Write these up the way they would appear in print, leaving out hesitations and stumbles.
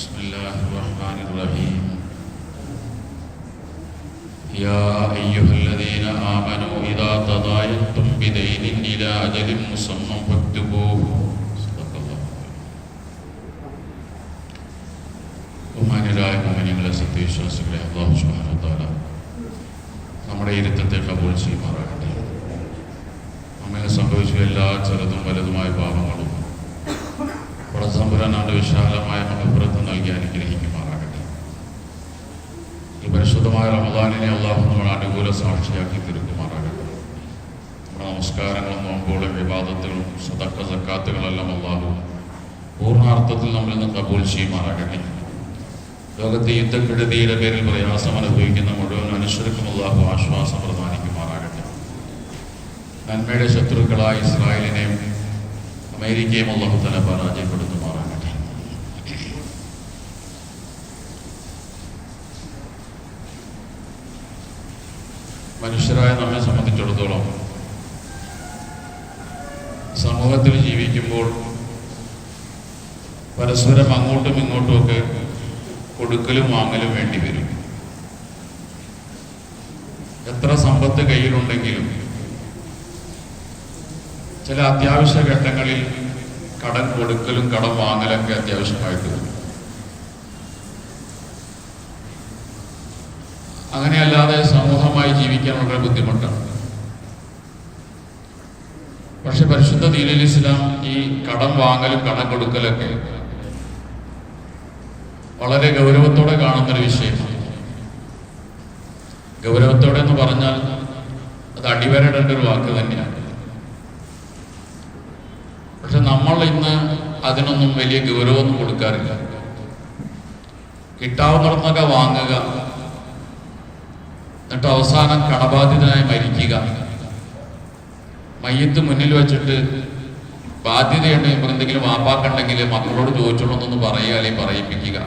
بسم الله الرحمن الرحيم يا أيها الذين آمنوا إذا تداينتم بدين إلى أجل مسمى فاكتبوه صدق الله. ബഹുമാന്യരായ മുഅ്മിനീങ്ങളെ, സത്യവിശ്വാസികളെ, അല്ലാഹു സുബ്ഹാനഹു വ തആല നമ്മുടെ ഇരുത്തത്തെ കബൂൽ ചെയ്യുമാറാകട്ടെ. അങ്ങനെ സംഭവിച്ച എല്ലാ ചെറുതും വലുതുമായ പാപങ്ങളും പടച്ചതമ്പുരാന്റെ വിശാലമായ മഹഫറത്ത് നൽകി അനുഗ്രഹിക്കുമാറാകട്ടെ. ഈ പരിശുദ്ധമായ റമദാനിനെ അല്ലാഹു നമ്മുടെ അനുകൂല സാക്ഷിയാക്കി തീർക്കുമാറാകട്ടെ. നമ്മുടെ നമസ്കാരങ്ങളും നോമ്പുകളും ഇബാദത്തുകളും സദഖ സക്കാത്തുകളെല്ലാം അല്ലാഹു പൂർണ്ണാർത്ഥത്തിൽ നമ്മളിൽ നിന്ന് കബൂൽ ചെയ്യുമാറാകട്ടെ. ലോകത്തെ യുദ്ധക്കെടുതിയുടെ പേരിൽ പ്രയാസം അനുഭവിക്കുന്ന മുഴുവൻ മനുഷ്യർക്കും അല്ലാഹു ആശ്വാസം പ്രദാനിക്കുമാറാകട്ടെ. നന്മയുടെ ശത്രുക്കളായ ഇസ്രായേലിനെയും അമേരിക്കയും അല്ലാഹു തആല പരാജയപ്പെടുത്തുമാറാകട്ടെ. മനുഷ്യരായ നമ്മെ സംബന്ധിച്ചിടത്തോളം സമൂഹത്തിൽ ജീവിക്കുമ്പോൾ പരസ്പരം അങ്ങോട്ടും ഇങ്ങോട്ടുമൊക്കെ കൊടുക്കലും വാങ്ങലും വേണ്ടി വരും. എത്ര സമ്പത്ത് കയ്യിലുണ്ടെങ്കിലും ചില അത്യാവശ്യ ഘട്ടങ്ങളിൽ കടം കൊടുക്കലും കടം വാങ്ങലൊക്കെ അത്യാവശ്യമായിട്ട് വരും. അങ്ങനെയല്ലാതെ സമൂഹമായി ജീവിക്കാൻ വളരെ ബുദ്ധിമുട്ടാണ്. പക്ഷെ പരിശുദ്ധ ദീനുൽ ഇസ്ലാം ഈ കടം വാങ്ങലും കടം കൊടുക്കലൊക്കെ വളരെ ഗൗരവത്തോടെ കാണുന്നൊരു വിഷയമാണ്. ഗൗരവത്തോടെ എന്ന് പറഞ്ഞാൽ അത് അടിവരടേണ്ട ഒരു വാക്ക് തന്നെയാണ്. പക്ഷെ നമ്മൾ ഇന്ന് അതിനൊന്നും വലിയ ഗൗരവമൊന്നും കൊടുക്കാറില്ല. കിട്ടാവുന്നിടത്തൊക്കെ വാങ്ങുക, എന്നിട്ട് അവസാനം കടബാധിതനായി മരിക്കുക, മയ്യത്ത് മുന്നിൽ വെച്ചിട്ട് ബാധ്യതയുണ്ടെങ്കിൽ എന്തെങ്കിലും വാപ്പാക്കുണ്ടെങ്കിൽ മക്കളോട് ചോദിച്ചോളൊന്നൊന്ന് പറയുക അല്ലെങ്കിൽ പറയിപ്പിക്കുക.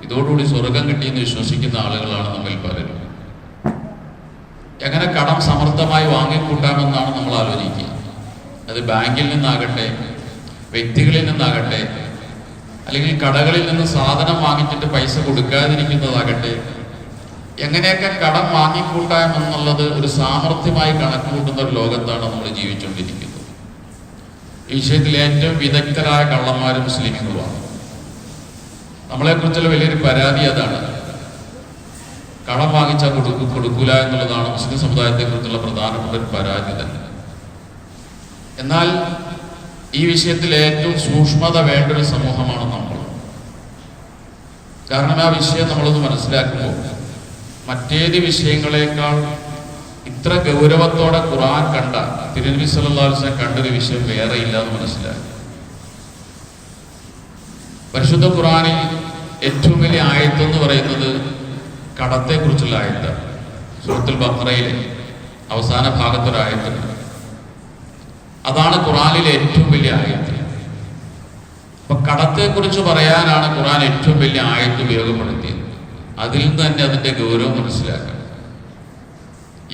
ഇതോടുകൂടി സ്വർഗം കിട്ടിയെന്ന് വിശ്വസിക്കുന്ന ആളുകളാണ് നമ്മിൽ പലരും. എങ്ങനെ കടം സമർത്ഥമായി വാങ്ങിക്കൂട്ടാമെന്നാണ് നമ്മൾ ആലോചിക്കുക. അത് ബാങ്കിൽ നിന്നാകട്ടെ, വ്യക്തികളിൽ നിന്നാകട്ടെ, അല്ലെങ്കിൽ കടകളിൽ നിന്ന് സാധനം വാങ്ങിച്ചിട്ട് പൈസ കൊടുക്കാതിരിക്കുന്നതാകട്ടെ, എങ്ങനെയൊക്കെ കടം വാങ്ങിക്കൂട്ടാമെന്നുള്ളത് ഒരു സാമർഥ്യമായി കണക്ക് കൂട്ടുന്ന ഒരു ലോകത്താണ് നമ്മൾ ജീവിച്ചുകൊണ്ടിരിക്കുന്നത്. ഈ വിഷയത്തിൽ ഏറ്റവും വിദഗ്ധരായ കള്ളന്മാരും മുസ്ലിമുകളുമാണ്. നമ്മളെക്കുറിച്ചുള്ള വലിയൊരു പരാതി അതാണ്. കടം വാങ്ങിച്ചാൽ കൊടുക്കൂല എന്നുള്ളതാണ് മുസ്ലിം സമുദായത്തെക്കുറിച്ചുള്ള പ്രധാനപ്പെട്ട ഒരു പരാതി തന്നെ. എന്നാൽ ഈ വിഷയത്തിൽ ഏറ്റവും സൂക്ഷ്മത വേണ്ട ഒരു സമൂഹമാണ് നമ്മൾ. കാരണം ആ വിഷയം നമ്മളൊന്ന് മനസ്സിലാക്കുമ്പോൾ മറ്റേത് വിഷയങ്ങളെക്കാൾ ഇത്ര ഗൗരവത്തോടെ ഖുർആൻ കണ്ട, തിരുനബി സല്ലല്ലാഹു അലൈഹി വസല്ലം കണ്ടൊരു വിഷയം വേറെ ഇല്ല എന്ന് മനസ്സിലാക്കി. പരിശുദ്ധ ഖുർആനിൽ ഏറ്റവും വലിയ ആയത്ത് എന്ന് പറയുന്നത് കടത്തെ കുറിച്ചുള്ള ആയത്താണ്. സൂറത്തുൽ ബഖറയിലെ അവസാന ഭാഗത്തൊരു ആയത്തുണ്ട്. അതാണ് ഖുർആനിലെ ഏറ്റവും വലിയ ആയത്ത്. അപ്പൊ കടത്തെ കുറിച്ച് പറയാനാണ് ഖുർആൻ ഏറ്റവും വലിയ ആയത്ത് ഉപയോഗപ്പെടുത്തിയത്. അതിൽ നിന്ന് തന്നെ അതിന്റെ ഗൗരവം മനസ്സിലാക്കണം.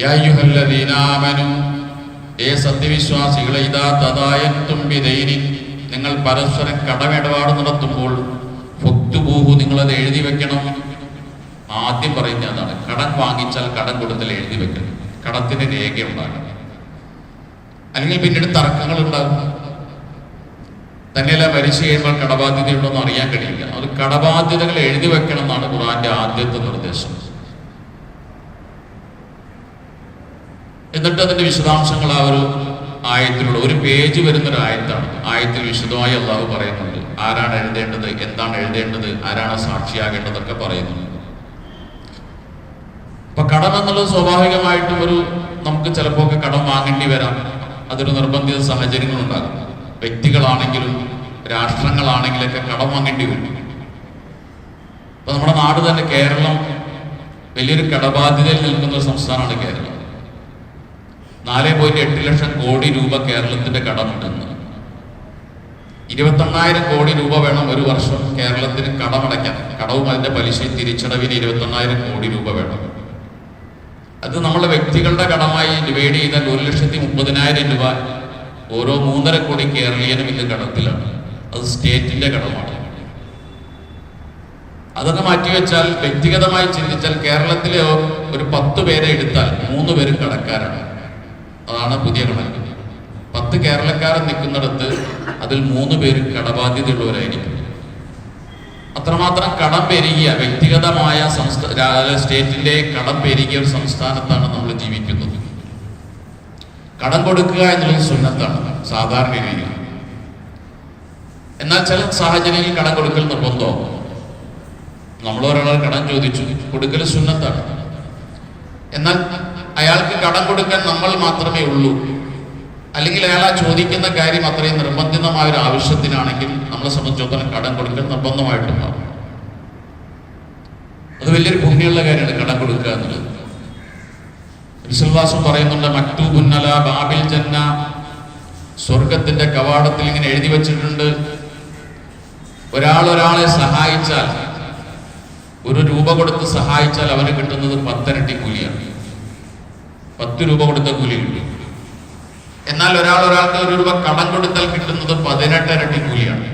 യാ അയ്യുഹല്ലദീന ആമനൂ, സത്യവിശ്വാസികളെ, ഇദാ തദായൻതും ബിദൈനിൻ, നിങ്ങൾ പരസ്പരം കടമിടപാട് നടത്തുമ്പോൾ ഫക്തുബൂഹു, നിങ്ങളത് എഴുതി വെക്കണം. ആദ്യം പറയുന്ന അതാണ്. കടം വാങ്ങിച്ചാൽ കടം കൊടുത്താൽ എഴുതി വെക്കണം. കടത്തിന് രേഖ ഉണ്ടാകണം. അല്ലെങ്കിൽ പിന്നീട് തർക്കങ്ങൾ ഉണ്ടാകും. തന്നെയല്ല, മരിച്ചു കഴിയുമ്പോൾ കടബാധ്യതയുണ്ടോന്ന് അറിയാൻ കഴിയില്ല. അത് കടബാധ്യതകൾ എഴുതി വെക്കണം എന്നാണ് ഖുർആന്റെ ആദ്യത്തെ നിർദ്ദേശം. എന്നിട്ട് അതിന്റെ വിശദാംശങ്ങൾ ആ ഒരു ആയത്തിലൂടെ ഒരു പേജ് വരുന്നൊരു ആയത്താണ്. ആയത്തിൽ വിശദമായി അള്ളാഹു പറയുന്നുണ്ട്. ആരാണ് എഴുതേണ്ടത്, എന്താണ് എഴുതേണ്ടത്, ആരാണ് സാക്ഷിയാകേണ്ടതൊക്കെ പറയുന്നുണ്ട്. അപ്പൊ കടം എന്നുള്ളത് സ്വാഭാവികമായിട്ടും നമുക്ക് ചിലപ്പോ ഒക്കെ കടം വാങ്ങേണ്ടി വരാം. അതൊരു നിർബന്ധിത സാഹചര്യങ്ങളുണ്ടാകും. വ്യക്തികളാണെങ്കിലും രാഷ്ട്രങ്ങളാണെങ്കിലൊക്കെ കടം വാങ്ങേണ്ടി വരും. അപ്പൊ നമ്മുടെ നാട് തന്നെ, കേരളം, വലിയൊരു കടബാധ്യതയിൽ നിൽക്കുന്ന ഒരു സംസ്ഥാനമാണ് കേരളം. 4.8 ലക്ഷം കോടി രൂപ കേരളത്തിന്റെ കടമുണ്ടെന്ന്. 21,000 കോടി രൂപ വേണം ഒരു വർഷം കേരളത്തിന് കടമടയ്ക്കാൻ. കടവും അതിന്റെ പലിശയും തിരിച്ചടവിന് 21,000 കോടി രൂപ വേണം. അത് നമ്മളെ വ്യക്തികളുടെ കടമായി ഡിവൈഡ് ചെയ്താൽ 1,30,000 രൂപ ഓരോ 3.5 കോടി കേരളീയനും ഇന്ന് കടത്തിലാണ്. അത് സ്റ്റേറ്റിന്റെ കടമാണ്. അതൊക്കെ മാറ്റിവെച്ചാൽ വ്യക്തിഗതമായി ചിന്തിച്ചാൽ കേരളത്തിലെ ഒരു 10 പേരെ എടുത്താൽ 3 പേരും കടക്കാരാണ്. അതാണ് പുതിയ കണക്ക്. 10 കേരളക്കാരൻ നിൽക്കുന്നിടത്ത് അതിൽ 3 പേര് കടബാധ്യതയുള്ളവരായിരിക്കും. അത്രമാത്രം കടം പെരുകിയ വ്യക്തിഗതമായ സ്റ്റേറ്റിന്റെ കടം പെരുകിയ ഒരു സംസ്ഥാനത്താണ് നമ്മൾ ജീവിക്കുന്നത്. കടം കൊടുക്കുക എന്നുള്ളത് സുന്നത്താണ് സാധാരണ രീതിയിൽ. എന്നാൽ ചില സാഹചര്യങ്ങളിൽ കടം കൊടുക്കൽ നിർബന്ധമാകും. നമ്മളൊരാൾ കടം ചോദിച്ചു, കൊടുക്കൽ സുന്നത്താണ്. എന്നാൽ അയാൾക്ക് കടം കൊടുക്കാൻ നമ്മൾ മാത്രമേ ഉള്ളൂ, അല്ലെങ്കിൽ അയാൾ ആ ചോദിക്കുന്ന കാര്യം അത്രയും നിർബന്ധിതമായ ഒരു ആവശ്യത്തിനാണെങ്കിൽ നമ്മളെ സംബന്ധിച്ചിടത്തോളം കടം കൊടുക്കൽ നിർബന്ധമായിട്ടുണ്ടാകും. അത് വലിയൊരു പുണ്യമുള്ള കാര്യമാണ് കടം കൊടുക്കുക എന്നുള്ളത്. വിശ്വാസം പറയുന്നുണ്ട്, മക്തൂബുൻ അലാ ബാബിൽ ജന്ന, സ്വർഗത്തിന്റെ കവാടത്തിൽ ഇങ്ങനെ എഴുതി വച്ചിട്ടുണ്ട്, ഒരാളെ സഹായിച്ചാൽ, 1 രൂപ കൊടുത്ത് സഹായിച്ചാൽ അവന് കിട്ടുന്നത് 10 ഇരട്ടി കൂലിയാണ്. 10 രൂപ കൊടുത്ത കൂലി കിട്ടും. എന്നാൽ ഒരാൾക്ക് 1 രൂപ കടം കൊടുത്താൽ കിട്ടുന്നത് 18 ഇരട്ടി കൂലിയാണ്.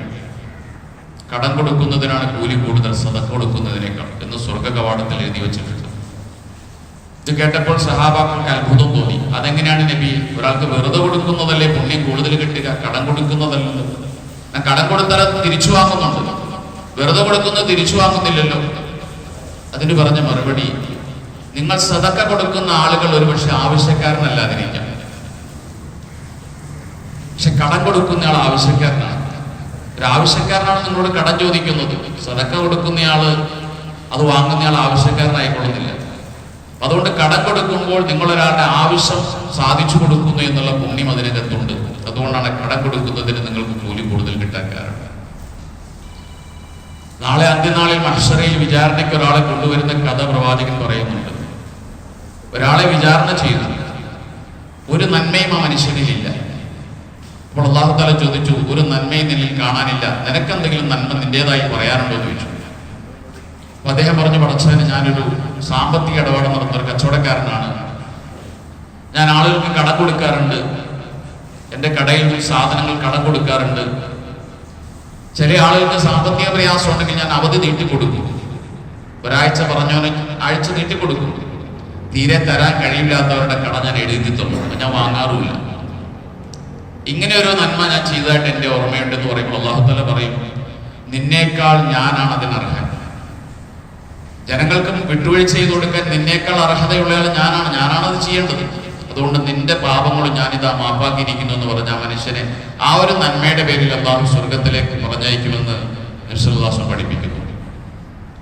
കടം കൊടുക്കുന്നതിനാണ് കൂലി കൂടുതൽ സദഖ കൊടുക്കുന്നതിനേക്കാൾ എന്ന് സ്വർഗ കവാടത്തിൽ എഴുതി വെച്ചിട്ടുണ്ട്. ഇത് കേട്ടപ്പോൾ സഹാബാക്കൾക്ക് അത്ഭുതം തോന്നി. അതെങ്ങനെയാണ് നബി? ഒരാൾക്ക് വെറുതെ കൊടുക്കുന്നതല്ലേ പുണ്യം കൂടുതൽ കിട്ടുക, കടം കൊടുക്കുന്നതല്ലല്ലോ. കടം കൊടുത്താൽ തിരിച്ചു വാങ്ങുന്നുണ്ട്, വെറുതെ കൊടുക്കുന്നത് തിരിച്ചു വാങ്ങുന്നില്ലല്ലോ. അതിന് പറഞ്ഞ മറുപടി, നിങ്ങൾ സദഖ കൊടുക്കുന്ന ആളുകൾ ഒരുപക്ഷെ ആവശ്യക്കാരനല്ലാതിരിക്കാം, പക്ഷെ കടം കൊടുക്കുന്നയാൾ ആവശ്യക്കാരനാണ്. ഒരു ആവശ്യക്കാരനാണ് നിങ്ങളോട് കടം ചോദിക്കുന്നത്. സദഖ കൊടുക്കുന്നയാള്, അത് വാങ്ങുന്നയാൾ ആവശ്യക്കാരനായിക്കൊള്ളുന്നില്ല. അതുകൊണ്ട് കടം കൊടുക്കുമ്പോൾ നിങ്ങളൊരാളുടെ ആവശ്യം സാധിച്ചു കൊടുക്കുന്നു എന്നുള്ള പുണ്യം അതിനകത്തുണ്ട്. അതുകൊണ്ടാണ് കടം കൊടുക്കുന്നതിന് നിങ്ങൾക്ക് കൂലി കൂടുതൽ കിട്ടാൻ കാരണം. നാളെ അന്ത്യനാളിൽ മഹ്ശറയിൽ വിചാരണയ്ക്ക് ഒരാളെ കൊണ്ടുവരുന്ന കഥ പ്രവാചകൻ പറയുന്നുണ്ട്. ഒരാളെ വിചാരണ ചെയ്തു, ഒരു നന്മയും ആ മനുഷ്യനിലില്ല. അപ്പോൾ അല്ലാഹു തആല ചോദിച്ചു, ഒരു നന്മയും നിന്നിൽ കാണാനില്ല, നിനക്കെന്തെങ്കിലും നന്മ നിന്റേതായി പറയാനുണ്ടോ എന്ന് ചോദിച്ചു. അപ്പൊ അദ്ദേഹം പറഞ്ഞു, പടച്ചവനെ, ഞാനൊരു സാമ്പത്തിക ഇടപാട് നടത്തുന്ന ഒരു കച്ചവടക്കാരനാണ്. ഞാൻ ആളുകൾക്ക് കടം കൊടുക്കാറുണ്ട്, എൻ്റെ കടയിൽ സാധനങ്ങൾ കടം കൊടുക്കാറുണ്ട്. ചില ആളുകൾക്ക് സാമ്പത്തിക പ്രയാസം ഉണ്ടെങ്കിൽ ഞാൻ അവധി നീട്ടിക്കൊടുക്കും. ഒരാഴ്ച പറഞ്ഞവന് ആഴ്ച നീട്ടിക്കൊടുക്കും. തീരെ തരാൻ കഴിയില്ലാത്തവരുടെ കട ഞാൻ എഴുതി തന്നു, ഞാൻ വാങ്ങാറുമില്ല. ഇങ്ങനെ ഒരു നന്മ ഞാൻ ചെയ്തതായിട്ട് എൻ്റെ ഓർമ്മയുണ്ടെന്ന് പറയുമ്പോൾ അല്ലാഹു തആല പറയും, നിന്നേക്കാൾ ഞാനാണ് അതിനർഹൻ. ജനങ്ങൾക്ക് വിട്ടുവീഴ്ച ചെയ്തു കൊടുക്കാൻ നിന്നേക്കാൾ അർഹതയുള്ളയാൾ ഞാനാണത് ചെയ്യേണ്ടത്. അതുകൊണ്ട് നിന്റെ പാപങ്ങളും ഞാനിതാ മാപ്പാക്കിയിരിക്കുന്നു എന്ന് പറഞ്ഞ ആ മനുഷ്യനെ ആ ഒരു നന്മയുടെ പേരിൽ അല്ലാഹു സ്വർഗത്തിലേക്ക് പറഞ്ഞയക്കുമെന്ന് നബി സല്ലല്ലാഹു അലൈഹി വസല്ലം പഠിപ്പിക്കുന്നു.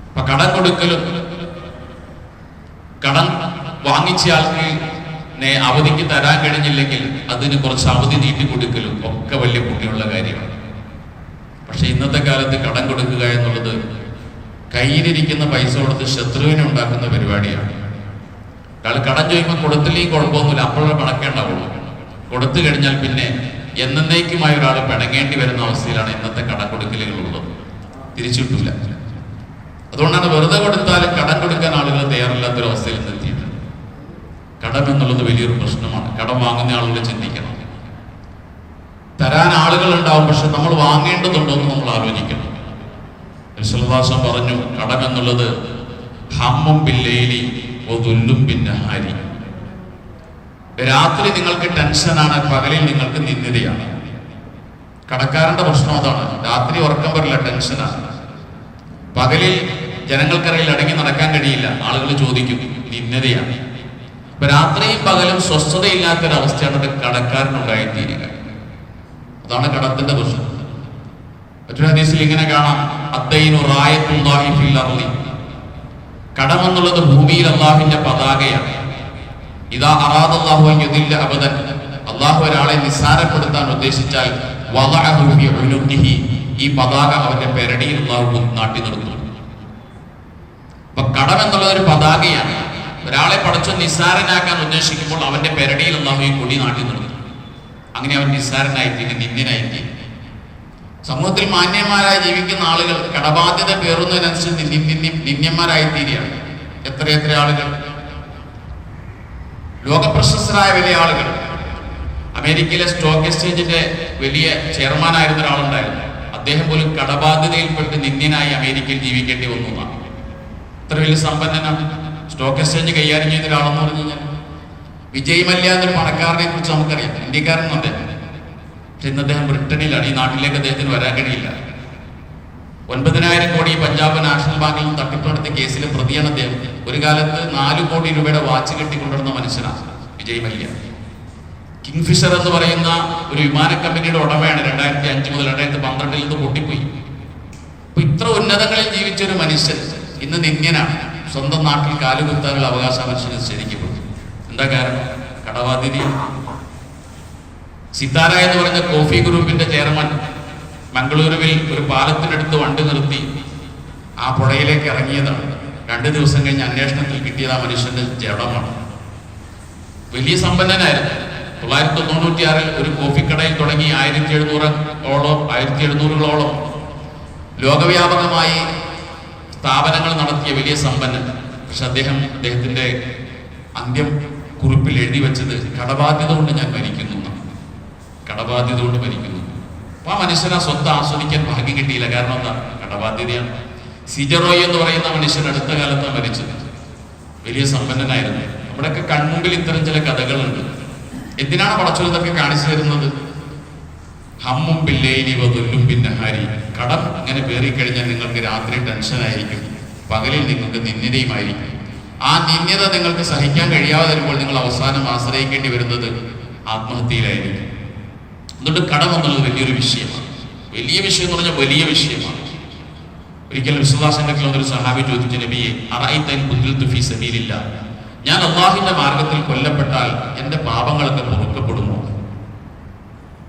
അപ്പൊ കടം കൊടുക്കലും കടം വാങ്ങിച്ചയാൾക്ക് അവധിക്ക് തരാൻ കഴിഞ്ഞില്ലെങ്കിൽ അതിന് കുറച്ച് അവധി നീട്ടിക്കൊടുക്കലും ഒക്കെ വലിയ പുണ്യമുള്ള കാര്യമാണ്. പക്ഷെ ഇന്നത്തെ കാലത്ത് കടം കൊടുക്കുക എന്നുള്ളത് കയ്യിലിരിക്കുന്ന പൈസ കൊടുത്ത് ശത്രുവിനെ ഉണ്ടാക്കുന്ന പരിപാടിയാണ്. ഒരാൾ കടം ചോദിക്കുമ്പോൾ കൊടുത്തില്ലെങ്കിൽ കുഴപ്പമൊന്നുമില്ല, അപ്പോഴേ പണക്കേണ്ടാവുള്ളൂ. കൊടുത്തു കഴിഞ്ഞാൽ പിന്നെ എന്നേക്കുമായി ഒരാൾ പിണങ്ങേണ്ടി വരുന്ന അവസ്ഥയിലാണ് ഇന്നത്തെ കടം കൊടുക്കലുകളുള്ളത്. തിരിച്ചു കിട്ടൂല. അതുകൊണ്ടാണ് വെറുതെ കൊടുത്താലും കടം കൊടുക്കാൻ ആളുകൾ തയ്യാറില്ലാത്തൊരവസ്ഥയിൽ എത്തിയിട്ടുണ്ട്. കടം എന്നുള്ളത് വലിയൊരു പ്രശ്നമാണ്. കടം വാങ്ങുന്ന ആളുകൾ ചിന്തിക്കണം. തരാൻ ആളുകൾ ഉണ്ടാവും, പക്ഷെ നമ്മൾ വാങ്ങേണ്ടതുണ്ടോ എന്ന് നമ്മൾ ആലോചിക്കണം. വിശ്വനാഥൻ പറഞ്ഞു, കടം എന്നുള്ളത് ഹമ്മും ബില്ലൈലി വദുല്ലും ബിന്നഹാരി. രാത്രി നിങ്ങൾക്ക് ടെൻഷനാണ്, പകലിൽ നിങ്ങൾക്ക് നിന്ദിതയാണ്. കടക്കാരന്റെ പ്രശ്നം അതാണ്. രാത്രി ഉറക്കം വരില്ല, ടെൻഷനാണ്. പകലിൽ ജനങ്ങൾക്കറിയിൽ അടങ്ങി നടക്കാൻ കഴിയില്ല, ആളുകൾ ചോദിക്കും, നിന്ദിതയാണ്. അപ്പൊ രാത്രിയും പകലും സ്വസ്ഥതയില്ലാത്തൊരവസ്ഥയാണ് ഒരു കടക്കാരനുണ്ടായിത്തീരുക. അതാണ് കടത്തിന്റെ പ്രശ്നം. മറ്റൊരു ഹദീസിൽ ഇങ്ങനെ കാണാം, അദ്ദൈനു റായത്തുല്ലാഹി ഫിൽ അർളി. കടം എന്നുള്ളത് ഭൂമിയിൽ അല്ലാഹുവിന്റെ പതാകയാണ്. ഇദാ അറാദല്ലാഹു അൻ യുദില്ല അബദൻ, അല്ലാഹു ഒരാളെ നിസ്സാരപ്പെടുത്താൻ ഉദ്ദേശിച്ചാൽ വദഅഹു ഫി ഉനുഖിഹി, ഈ പതാക അവന്റെ പെരടിയിൽ അല്ലാഹു നാട്ടി നിർത്തും. അപ്പൊ കടം എന്നുള്ളത് ഒരു പതാകയാണ്. ഒരാളെ പടച്ചു നിസ്സാരനാക്കാൻ ഉദ്ദേശിക്കുമ്പോൾ അവന്റെ പെരടിയിൽ അല്ലാഹു ഈ കൊടി നാട്ടി നിർത്തും. അങ്ങനെ അവൻ നിസ്സാരനായിത്തീരും, നിന്ദ്യനായിത്തീരും. സമൂഹത്തിൽ മാന്യന്മാരായി ജീവിക്കുന്ന ആളുകൾ കടബാധ്യത പേറുന്നതിനനുസരിച്ച് നിന്ദ്യന്മാരായിത്തീരുകയാണ്. എത്രയെത്ര ആളുകൾ, ലോകപ്രശസ്തരായ വലിയ ആളുകൾ. അമേരിക്കയിലെ സ്റ്റോക്ക് എക്സ്ചേഞ്ചിന്റെ വലിയ ചെയർമാനായിരുന്ന ഒരാളുണ്ടായിരുന്നു. അദ്ദേഹം പോലും കടബാധ്യതയിൽപ്പെട്ട് നിന്ദ്യനായി അമേരിക്കയിൽ ജീവിക്കേണ്ടി വന്നു എന്നാണ്. ഇത്ര വലിയ സമ്പന്നനാണ്, സ്റ്റോക്ക് എക്സ്ചേഞ്ച് കൈകാര്യം ചെയ്യുന്ന ഒരാളെന്ന് പറഞ്ഞു കഴിഞ്ഞാൽ. വിജയ് മല്യ എന്നൊരു പണക്കാരനെ കുറിച്ച് നമുക്കറിയാം, ഇന്ത്യക്കാരനും അദ്ദേഹം. പക്ഷെ ഇന്ന് അദ്ദേഹം ബ്രിട്ടനിലാണ്. ഈ നാട്ടിലേക്ക് അദ്ദേഹത്തിന് വരാൻ കഴിയില്ല. 9,000 കോടി പഞ്ചാബ് നാഷണൽ ബാങ്കിൽ നിന്ന് തട്ടിപ്പ് നടത്തിയ കേസിലെ പ്രതിയാണ് അദ്ദേഹം. ഒരു കാലത്ത് 4 കോടി രൂപയുടെ വാച്ച് കെട്ടിക്കൊണ്ടിരുന്ന മനുഷ്യനാണ് വിജയ് മല്യ. കിങ്ഫിഷർ എന്ന് പറയുന്ന ഒരു വിമാന കമ്പനിയുടെ ഉടമയാണ്. 2005 മുതൽ 2012 നിന്ന് പൊട്ടിപ്പോയി. അപ്പൊ ഇത്ര ഉന്നതങ്ങളിൽ ജീവിച്ച ഒരു മനുഷ്യൻ ഇന്ന് നിന്ദ്യനാണ്. സ്വന്തം നാട്ടിൽ കാലുകുത്താനുള്ള അവകാശം മനുഷ്യന് നിഷേധിക്കപ്പെട്ടു. എന്താ കാരണം? കടബാധ്യത. സിത്താര എന്ന് പറയുന്ന കോഫി ഗ്രൂപ്പിന്റെ ചെയർമാൻ മംഗളൂരുവിൽ ഒരു പാലത്തിനടുത്ത് വണ്ടി നിർത്തി ആ പുഴയിലേക്ക് ഇറങ്ങിയതാണ്. 2 ദിവസം കഴിഞ്ഞ് അന്വേഷണത്തിൽ കിട്ടിയത് ആ മനുഷ്യന്റെ ജഡമാണ്. വലിയ സമ്പന്നനായിരുന്നു. 1996 ഒരു കോഫിക്കടയിൽ തുടങ്ങി 1700കളോളം ലോകവ്യാപകമായി സ്ഥാപനങ്ങൾ നടത്തിയ വലിയ സമ്പന്നൻ. പക്ഷെ അദ്ദേഹത്തിന്റെ അന്ത്യം കുറിപ്പിൽ എഴുതി വെച്ചത് കടബാധ്യത കൊണ്ട് ഞാൻ മരിക്കുന്നു എന്നാണ്. കടബാധ്യത കൊണ്ട് മരിക്കുന്നു. അപ്പൊ ആ മനുഷ്യനെ സ്വത്ത് ആസ്വദിക്കാൻ ഭാഗ്യം കിട്ടിയില്ല. കാരണം എന്താ? കടബാധ്യതയാണ്. സിജറോയ് എന്ന് പറയുന്ന മനുഷ്യൻ അടുത്ത കാലത്താണ് മരിച്ചത്. വലിയ സമ്പന്നനായിരുന്നു. നമ്മുടെയൊക്കെ കൺമുമ്പിൽ ഇത്തരം ചില കഥകളുണ്ട്. എന്തിനാണ് പടച്ചോൻ ഇതൊക്കെ കാണിച്ചു തരുന്നത്? ഹമ്മും പില്ലേനി വതുല്ലും പിന്നെ ഹാരി. കടം ഇങ്ങനെ പേറിക്കഴിഞ്ഞാൽ നിങ്ങൾക്ക് രാത്രി ടെൻഷനായിരിക്കും, പകലിൽ നിങ്ങൾക്ക് നിന്ദ്യതയുമായിരിക്കും. ആ നിന്ദ്യത നിങ്ങൾക്ക് സഹിക്കാൻ കഴിയാതെ വരുമ്പോൾ നിങ്ങൾ അവസാനം ആശ്രയിക്കേണ്ടി വരുന്നത് ആത്മഹത്യയിലായിരിക്കും. എന്നിട്ട് കടം എന്നുള്ളത് വലിയൊരു വിഷയമാണ്. വലിയ വിഷയം എന്ന് പറഞ്ഞാൽ വലിയ വിഷയമാണ്. ഒരിക്കലും വിശ്വാസന്റെ ഒരു സഹാബി ചോദിച്ചു, നബിയെ അറഅയ്തൻ ഖുതിൽതു ഫീ സബീലില്ലാഹ്, ഞാൻ അല്ലാഹുവിന്റെ മാർഗത്തിൽ കൊല്ലപ്പെട്ടാൽ എന്റെ പാപങ്ങളൊക്കെ പൊറുക്കപ്പെടുമോ?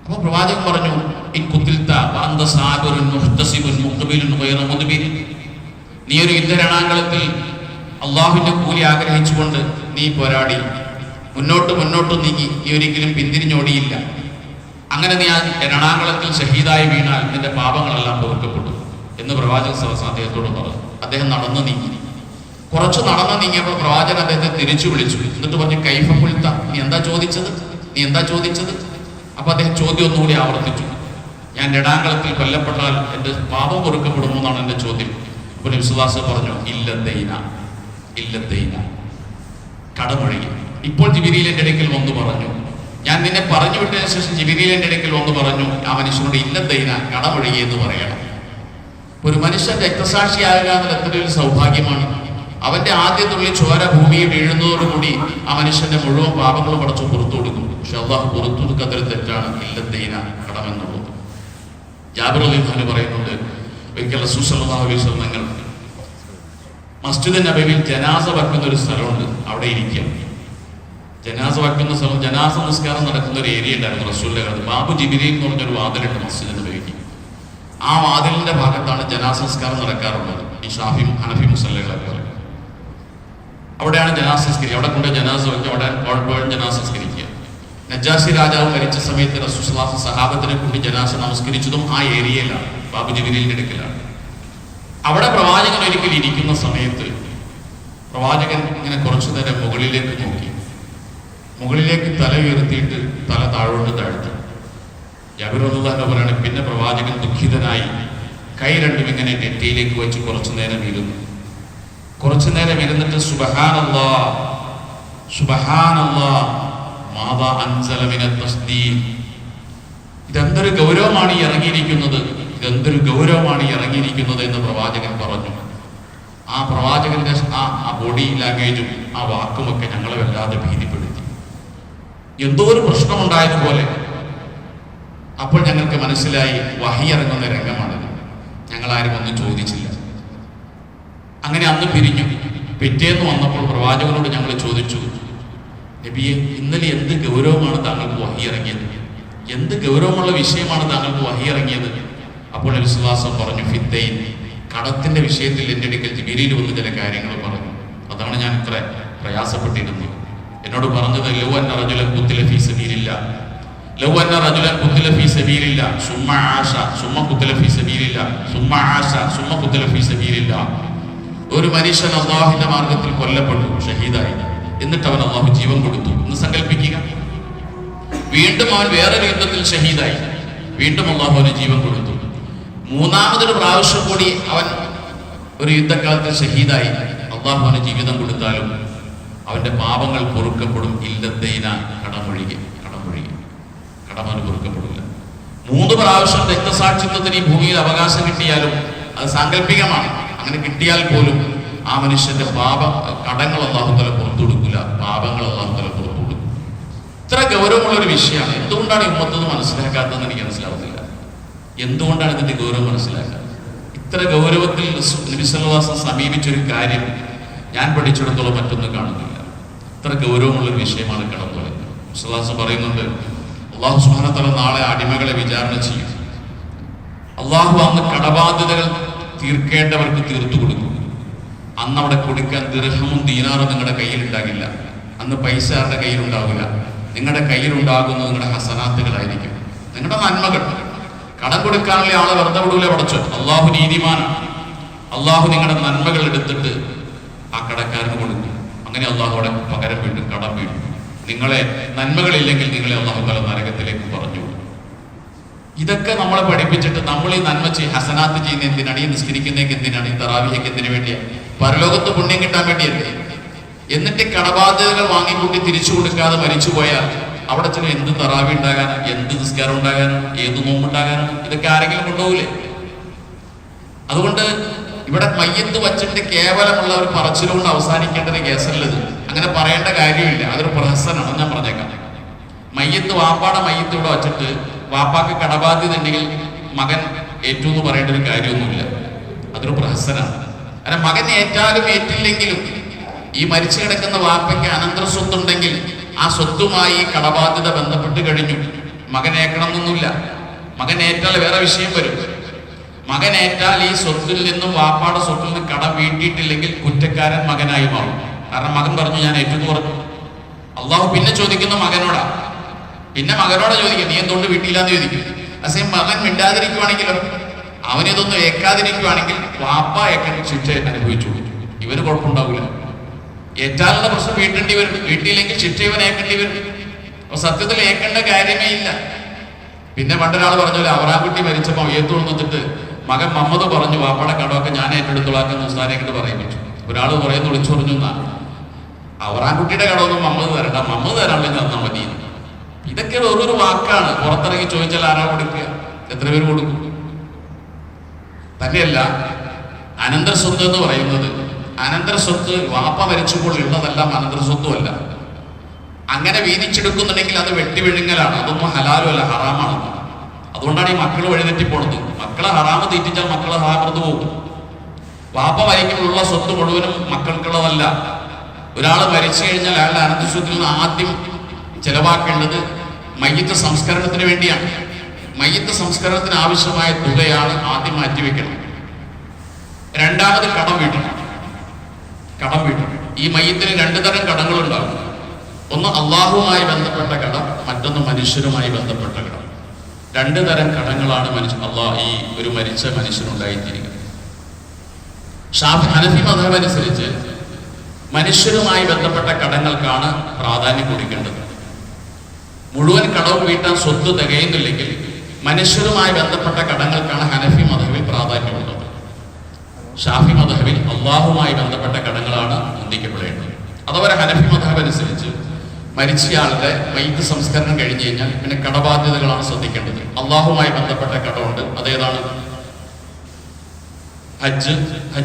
അപ്പോൾ പ്രവാചകൻ പറഞ്ഞു, ഇൻ ഖുതിൽത വഅന്ത സാബിറുൻ മുഹ്തസിബുൻ മുഖ്ബിലുൻ ഗൈറ മുദ്ബിർ. നീ ഒരു യുദ്ധരണാങ്കളത്തിൽ അള്ളാഹുവിന്റെ കൂലി ആഗ്രഹിച്ചുകൊണ്ട് നീ പോരാടി മുന്നോട്ട് നീങ്ങി, നീ ഒരിക്കലും പിന്തിരിഞ്ഞോടിയില്ല. അങ്ങനെ നീ ആ രണാങ്കളത്തിൽ ഷഹീദായി വീണാൽ നിന്റെ പാപങ്ങളെല്ലാം പൊറുക്കപ്പെട്ടു എന്ന് പ്രവാചകൻ സല്ലല്ലാഹു അദ്ദേഹത്തോട് പറഞ്ഞു. അദ്ദേഹം നടന്നു നീങ്ങി. കുറച്ച് നടന്നു നീങ്ങിയപ്പോൾ പ്രവാചകൻ അദ്ദേഹത്തെ തിരിച്ചു വിളിച്ചു. എന്നിട്ട് പറഞ്ഞു, കൈഫ ഖുൽത, നീ എന്താ ചോദിച്ചത്? അപ്പൊ അദ്ദേഹം ചോദ്യം ഒന്നുകൂടി ആവർത്തിച്ചു. ഞാൻ രണാങ്കളത്തിൽ കൊല്ലപ്പെട്ടാൽ എന്റെ പാപം പൊറുക്കപ്പെടുമോ എന്നാണ് എന്റെ ചോദ്യം. അപ്പോൾ നബി സല്ലല്ലാഹു അലൈഹി വസല്ലം പറഞ്ഞു, ഇല്ലദ്ദൈന, കടമൊഴുകി. ഇപ്പോൾ ജിബ്രീൽ എൻ്റെ അടുക്കൽ വന്നു പറഞ്ഞു, ഞാൻ നിന്നെ പറഞ്ഞു വിട്ടതിന് ശേഷം ജിബ്രീൽ എൻ്റെ അടുക്കൽ വന്നു പറഞ്ഞു, ആ മനുഷ്യനോട് ഇല്ലദ്ദൈന, കടമൊഴുകി എന്ന് പറയണം. ഒരു മനുഷ്യൻ രക്തസാക്ഷിയാകുക എന്നുള്ള എത്രയൊരു സൗഭാഗ്യമാണ്. അവന്റെ ആദ്യത്തുള്ളിൽ ചോര ഭൂമിയിൽ വീഴുന്നതോടുകൂടി ആ മനുഷ്യന്റെ മുഴുവൻ പാപങ്ങളും പടച്ചു പുറത്തു കൊടുക്കും. പക്ഷെ അള്ളാഹു പുറത്തു കൊടുക്കാത്തൊരു തെറ്റാണ് ഇല്ലദ്ദൈന, കടമെന്നുള്ളത്. ജാബിർ റളിയല്ലാഹു അൻഹു പറയുന്നുണ്ട്, ഒരിക്കൽ റസൂൽ സല്ലല്ലാഹു അലൈഹി വസല്ലം തങ്ങൾ മസ്ജിദ് നബവിയിൽ ജനാസ വയ്ക്കുന്ന ഒരു സ്ഥലമുണ്ട്, അവിടെ ഇരിക്കുക. ജനാസ വയ്ക്കുന്ന സ്ഥലം, ജനാസ നിസ്കാരം നടക്കുന്ന ഒരു ഏരിയ ഉണ്ടായിരുന്നു റസൂലിന്റെ കാലത്ത്. ബാബു ജിബ്രീൽ എന്ന് പറഞ്ഞൊരു വാതിലുണ്ട് മസ്ജിദ് നബവിക്ക്. ആ വാതിലിന്റെ ഭാഗത്താണ് ജനാസ നിസ്കാരം നടക്കാറുള്ളത്. ഈ ഷാഫി ഹനഫി മുസല്ലകളെ പോലെ അവിടെയാണ് ജനാസ നിസ്കരിക്കുക. അവിടെ കൊണ്ട് ജനാസ വയ്ക്കുക, അവിടെ ജനാസ നിസ്കരിക്കുക. നജാഷി രാജാവ് മരിച്ച സമയത്ത് റസൂൽ സല്ലല്ലാഹു അലൈഹി വസല്ലം സഹാബത്തിനെ കൂടി ജനാസ നമസ്കരിച്ചതും ആ ഏരിയയിലാണ്, ബാബു ജിബ്രീലിന്റെ അടുക്കലാണ്. അവിടെ പ്രവാചകൻ ഒരിക്കൽ ഇരിക്കുന്ന സമയത്ത് പ്രവാചകൻ ഇങ്ങനെ കുറച്ചു നേരം മുകളിലേക്ക് നോക്കി. മുകളിലേക്ക് തല ഉയർത്തിയിട്ട് തല താഴോട്ട് താഴ്ത്തി. ജാബിർ റളിയല്ലാഹു അൻഹു പറയാണ്, പിന്നെ പ്രവാചകൻ ദുഃഖിതനായി കൈ രണ്ടും ഇങ്ങനെ നെറ്റിയിലേക്ക് വെച്ച് കുറച്ചു നേരം ഇരുന്നു. കുറച്ചു നേരം ഇരുന്നിട്ട് സുബ്ഹാനല്ലാഹ് മാദാ അൻസല മിനത് തസ്ദീഖ്, ഇതെന്തൊരു ഗൗരവമാണ് ഈ ഇറങ്ങിയിരിക്കുന്നത് എന്ന് പ്രവാചകൻ പറഞ്ഞു. ആ പ്രവാചകന്റെ ആ ബോഡി ലാംഗ്വേജും ആ വാക്കുമൊക്കെ ഞങ്ങളെ വല്ലാതെ ഭീതിപ്പെടുത്തി. എന്തോ ഒരു പ്രശ്നമുണ്ടായതുപോലെ അപ്പോൾ ഞങ്ങൾക്ക് മനസ്സിലായി വഹി ഇറങ്ങുന്ന രംഗമാണിത്. ഞങ്ങളാരും ഒന്നും ചോദിച്ചില്ല. അങ്ങനെ അന്ന് പിരിഞ്ഞു. പിറ്റേന്ന് വന്നപ്പോൾ പ്രവാചകനോട് ഞങ്ങൾ ചോദിച്ചു, നബിയെ, ഇന്നലെ എന്ത് ഗൗരവമാണ് താങ്കൾക്ക് വഹി ഇറങ്ങിയത്? എന്ത് ഗൗരവമുള്ള വിഷയമാണ് താങ്കൾക്ക് വഹി ഇറങ്ങിയത്? അപ്പോൾ നബി സല്ലല്ലാഹു അലൈഹി വസല്ലം പറഞ്ഞു, ഫിദ്ദൈൻ, കടത്തിന്റെ വിഷയത്തിൽ എൻ്റെ അടുക്കൽ ജിബ്രീൽ വന്ന് ചില കാര്യങ്ങൾ പറഞ്ഞു. അതാണ് ഞാൻ ഇത്ര പ്രയാസപ്പെട്ടിരുന്നത്. എന്നോട് പറഞ്ഞത്, ലൗ അന്ന റജുലൻ ഖുതില ഫീ സബീലില്ലാ സുമ്മ ആശ സുമ്മ ഖുതില ഫീ സബീലില്ലാ. ഒരു മനുഷ്യൻ അല്ലാഹുവിന്റെ മാർഗത്തിൽ കൊല്ലപ്പെട്ടു, ഷഹീദായി, എന്നിട്ട് അവൻ അല്ലാഹു ജീവൻ കൊടുത്തു എന്ന് സങ്കല്പിക്കുക. വീണ്ടും അവൻ വേറൊരു യുദ്ധത്തിൽ ഷഹീദായി, വീണ്ടും അല്ലാഹു അവന് ജീവൻ കൊടുത്തു. മൂന്നാമതൊരു പ്രാവശ്യം കൂടി അവൻ ഒരു യുദ്ധകാലത്ത് ഷഹീദായി അള്ളാഹു അവന് ജീവിതം കൊടുത്താലും അവന്റെ പാപങ്ങൾ പൊറുക്കപ്പെടും. ഇല്ലദ്ദൈന, കടമൊഴികെ കടമന് പൊറുക്കപ്പെടില്ല. 3 പ്രാവശ്യം രക്തസാക്ഷിത്വത്തിന് ഈ ഭൂമിയിൽ അവകാശം കിട്ടിയാലും അത് സാങ്കല്പികമാണ്. അങ്ങനെ കിട്ടിയാൽ പോലും ആ മനുഷ്യന്റെ കടങ്ങൾ അല്ലാഹു തആല പുറത്തു കൊടുക്കില്ല, പാപങ്ങൾ അല്ലാഹു തആല പുറത്തു കൊടുക്കും. ഇത്ര ഗൗരവമുള്ള ഒരു വിഷയമാണ്. എന്തുകൊണ്ടാണ് ഈ ഉമ്മത്ത് മനസ്സിലാക്കാത്തതെന്ന് എനിക്ക് മനസ്സിലാവുന്നില്ല. എന്തുകൊണ്ടാണ് ഇതിന്റെ ഗൗരവം മനസ്സിലാക്കാത്തത്? ഇത്ര ഗൗരവത്തിൽ നബി സല്ലല്ലാഹു അലൈഹി വസല്ലം സമീപിച്ചൊരു കാര്യം ഞാൻ പഠിച്ചിടത്തോളം മറ്റൊന്നും കാണുന്നില്ല. ഇത്ര ഗൗരവമുള്ളൊരു വിഷയമാണ് കടന്നുപോയത്. സല്ലല്ലാഹു അലൈഹി വസല്ലം പറയുന്നുണ്ട്, അല്ലാഹു സുബ്ഹാനഹു വ തആല നാളെ അടിമകളെ വിചാരണ ചെയ്യും. അല്ലാഹു അന്ന് കടബാധ്യതകൾ തീർക്കേണ്ടവർക്ക് തീർത്തു കൊടുക്കും. അന്ന് അവിടെ കൊടുക്കാൻ ദിർഹമും ദീനാറും നിങ്ങളുടെ കയ്യിൽ ഉണ്ടാകില്ല. അന്ന് പൈസ ആരുടെ കയ്യിലുണ്ടാവില്ല. നിങ്ങളുടെ കയ്യിലുണ്ടാകുന്നത് നിങ്ങളുടെ ഹസനാത്തുകളായിരിക്കും, നിങ്ങളുടെ നന്മകൾ. കടം കൊടുക്കാനുള്ള ആളെ വെറുതെ വിടൂല പടച്ചോ. അള്ളാഹു നീതിമാനാണ്. അള്ളാഹു നിങ്ങളുടെ നന്മകൾ എടുത്തിട്ട് ആ കടക്കാരന് കൊടുക്കും. അങ്ങനെ അള്ളാഹു അവിടെ പകരം വീണ്ടും കടം വീഴും. നിങ്ങളെ നന്മകളില്ലെങ്കിൽ നിങ്ങളെ അള്ളാഹു തആല നരകത്തിലേക്ക് പറഞ്ഞു. ഇതൊക്കെ നമ്മളെ പഠിപ്പിച്ചിട്ട് നമ്മൾ ഈ നന്മ ഹസനാത്ത് ചെയ്യുന്ന എന്തിനാണ്? ഈ നിസ്കരിക്കുന്നേക്ക് എന്തിനാണ്? ഈ തറാവിഹയ്ക്ക് എന്തിനു വേണ്ടിയാണ്? പരലോകത്ത് പുണ്യം കിട്ടാൻ വേണ്ടിയല്ലേ? എന്നിട്ട് കടബാധ്യതകൾ വാങ്ങിക്കൂട്ടി തിരിച്ചു കൊടുക്കാതെ മരിച്ചു പോയാൽ അവിടെ ചില എന്ത് തറാവി ഉണ്ടാകാനും, എന്ത് നിസ്കാരം ഉണ്ടാകാനും, ഏത് നോമ്പുണ്ടാകാനും ഇതൊക്കെ ആരെങ്കിലും കൊണ്ടുപോകില്ലേ? അതുകൊണ്ട് ഇവിടെ മയ്യത്ത് വച്ചിട്ട് കേവലമുള്ള ഒരു പറച്ചിലുകൊണ്ട് അവസാനിക്കേണ്ട ഒരു കേസല്ലത്. അങ്ങനെ പറയേണ്ട കാര്യമില്ല. അതൊരു പ്രഹസനാണ്. ഞാൻ പറഞ്ഞേക്കാം. മയ്യത്ത് വാപ്പാടെ മയ്യത്ത് ഇവിടെ വച്ചിട്ട് വാപ്പാക്ക് കടബാധ്യത ഉണ്ടെങ്കിൽ മകൻ ഏറ്റു എന്ന് പറയേണ്ട ഒരു കാര്യമൊന്നുമില്ല. അതൊരു പ്രഹസനാണ്. അങ്ങനെ മകൻ ഏറ്റാലും ഏറ്റില്ലെങ്കിലും ഈ മരിച്ചു കിടക്കുന്ന വാപ്പയ്ക്ക് അനന്തര സ്വത്തുണ്ടെങ്കിൽ ആ സ്വത്തുമായി കടബാധ്യത ബന്ധപ്പെട്ട് കഴിഞ്ഞു. മകൻ ഏക്കണമെന്നൊന്നുമില്ല. മകൻ ഏറ്റാൽ വേറെ വിഷയം വരും. മകൻ ഏറ്റാൽ ഈ സ്വത്തിൽ നിന്നും വാപ്പാടെ സ്വത്തിൽ നിന്ന് കടം വീട്ടിയിട്ടില്ലെങ്കിൽ കുറ്റക്കാരൻ മകനായി മാറും. കാരണം മകൻ പറഞ്ഞു ഞാൻ ഏറ്റെന്ന് പറഞ്ഞു. അള്ളാഹു പിന്നെ ചോദിക്കുന്ന മകനോടാ. പിന്നെ മകനോടെ ചോദിക്കും നീ എന്തുകൊണ്ട് വീട്ടിയില്ലാന്ന് ചോദിക്കും. അസേം മകൻ മിണ്ടാതിരിക്കുവാണെങ്കിലോ, അവനിതൊന്നും ഏക്കാതിരിക്കുവാണെങ്കിൽ വാപ്പ ഏക്കാൻ ശിക്ഷ അനുഭവിച്ചു. ഇവന് കുഴപ്പമുണ്ടാവില്ല. ഏറ്റാലുള്ള പ്രശ്നം വീട്ടേണ്ടി വരും. വീട്ടിയില്ലെങ്കിൽ ശിക്ഷ ഇവൻ ഏക്കേണ്ടി വരും. അപ്പൊ സത്യത്തിൽ ഏക്കേണ്ട കാര്യമേ ഇല്ല. പിന്നെ പണ്ടൊരാൾ പറഞ്ഞ അവറാൻകുട്ടി മരിച്ചപ്പോൾ ഏത്തു കൊണ്ടിട്ട് മകൻ മമ്മദ് പറഞ്ഞു വാപ്പയുടെ കടമൊക്കെ ഞാൻ ഏറ്റെടുത്തോളാക്കുന്ന ഉസ്താനെക്കിട്ട് പറയാൻ പറ്റും. ഒരാൾ പറയുന്ന വിളിച്ചു പറഞ്ഞു എന്നാണ് അവറാൻകുട്ടിയുടെ കടമൊന്നും മമ്മദ് തരണ്ട, മമ്മദ് തരാണെങ്കിൽ തന്നാൽ മതി. ഇതൊക്കെ ഓരോരു വാക്കാണ്. പുറത്തിറങ്ങി ചോദിച്ചാൽ ആരാ കൊടുക്കുക? എത്ര പേര് കൊടുക്കും? തന്നെയല്ല അനന്തര സ്വത്ത് എന്ന് പറയുന്നത്, അനന്തര സ്വത്ത് വാപ്പ മരിച്ചപ്പോൾ ഉള്ളതെല്ലാം അനന്തര സ്വത്തുമല്ല. അങ്ങനെ വീതിച്ചെടുക്കുന്നുണ്ടെങ്കിൽ അത് വെട്ടിവിഴുങ്ങലാണ്. അതൊന്നും ഹലാലും അല്ല, ഹറാമാണ്. അതുകൊണ്ടാണ് ഈ മക്കൾ വഴിതെറ്റിപ്പോണത്. മക്കളെ ഹറാമ് തീറ്റിച്ചാൽ മക്കളെ ഹറാമത്ത് പോകും. വാപ്പ മരിക്കുമ്പോഴുള്ള സ്വത്ത് മുഴുവനും മക്കൾക്കുള്ളതല്ല. ഒരാൾ മരിച്ചു കഴിഞ്ഞാൽ അയാളുടെ അനന്തര സ്വത്തിൽ നിന്ന് ആദ്യം ചെലവാക്കേണ്ടത് മയ്യത്ത് സംസ്കരണത്തിന് വേണ്ടിയാണ്. മയ്യത്ത് സംസ്കരണത്തിന് ആവശ്യമായ തുകയാണ് ആദ്യം മാറ്റിവെക്കണം. രണ്ടാമത് കടം വീട്ടണം. ഈ മയ്യത്തിന് 2 തരം കടങ്ങളുണ്ടാകും. ഒന്ന് അള്ളാഹുവുമായി ബന്ധപ്പെട്ട കടം, മറ്റൊന്ന് മനുഷ്യരുമായി ബന്ധപ്പെട്ട കടം. 2 തരം കടങ്ങളാണ് ഈ ഒരു മരിച്ച മനുഷ്യനുണ്ടായിത്തീരുക. ഹനഫി മദ്ഹബ് അനുസരിച്ച് മനുഷ്യരുമായി ബന്ധപ്പെട്ട കടങ്ങൾക്കാണ് പ്രാധാന്യം കൊടുക്കേണ്ടത്. മുഴുവൻ കടവും വീട്ടാൻ സ്വത്ത് തികയുന്നില്ലെങ്കിൽ മനുഷ്യരുമായി ബന്ധപ്പെട്ട കടങ്ങൾക്കാണ് ഹനഫി മദ്ഹബിൽ പ്രാധാന്യമുള്ളത്. ഷാഫി മദ്ഹബിൽ അള്ളാഹുമായി ബന്ധപ്പെട്ട കടങ്ങളാണ് ചിന്തിക്കപ്പെടേണ്ടത്. അതുപോലെ ഹനഫി മദ്ഹബ് അനുസരിച്ച് മരിച്ചയാളുടെ മയ്യിത്ത് സംസ്കരണം കഴിഞ്ഞു കഴിഞ്ഞാൽ പിന്നെ കടബാധ്യതകളാണ് ശ്രദ്ധിക്കേണ്ടത്. അള്ളാഹുമായി ബന്ധപ്പെട്ട കടമുണ്ട്. അതേതാണ്? ഹജ്ജ്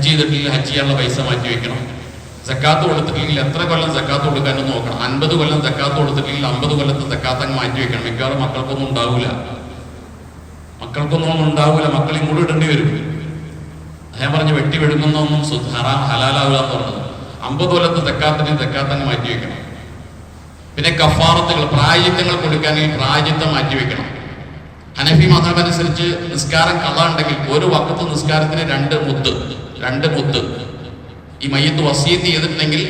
ചെയ്തിട്ടില്ലെങ്കിൽ ഹജ്ജ് ചെയ്യാനുള്ള പൈസ മാറ്റി വെക്കണം. സക്കാത്ത് കൊടുത്തിട്ടില്ലെങ്കിൽ എത്ര കൊല്ലം സക്കാത്ത് കൊടുക്കാനും നോക്കണം. 50 കൊല്ലം സക്കാത്ത് കൊടുത്തിട്ടില്ലെങ്കിൽ 50 കൊല്ലത്തെ സക്കാത്ത് അങ്ങ് മാറ്റി വെക്കണം. മിക്കവാറും മക്കൾക്കൊന്നും ഉണ്ടാവില്ല. മക്കൾ ഇങ്ങോട്ട് ഇടേണ്ടി വരും. ഞാൻ പറഞ്ഞ് വെട്ടി വെടുങ്ങുന്നൊന്നും ഹറാം ഹലാലാവുക എന്ന് പറഞ്ഞത്. 50 കൊല്ലത്തെ സക്കാത്തിന് സക്കാത്ത് അങ്ങ് മാറ്റി വെക്കണം. പിന്നെ കഫാറത്തുകൾ, പ്രായജിത്തങ്ങൾ കൊടുക്കാനെങ്കിൽ പ്രായജിത്തം മാറ്റി വെക്കണം. ഹനഫി മദ്ഹബ് അനുസരിച്ച് നിസ്കാരം ഖളാ ഉണ്ടെങ്കിൽ ഒരു വഖത്ത് നിസ്കാരത്തിന് 2 മുത്ത്. ഈ മയ്യത്ത് വസിയത്ത് ചെയ്തിട്ടുണ്ടെങ്കിൽ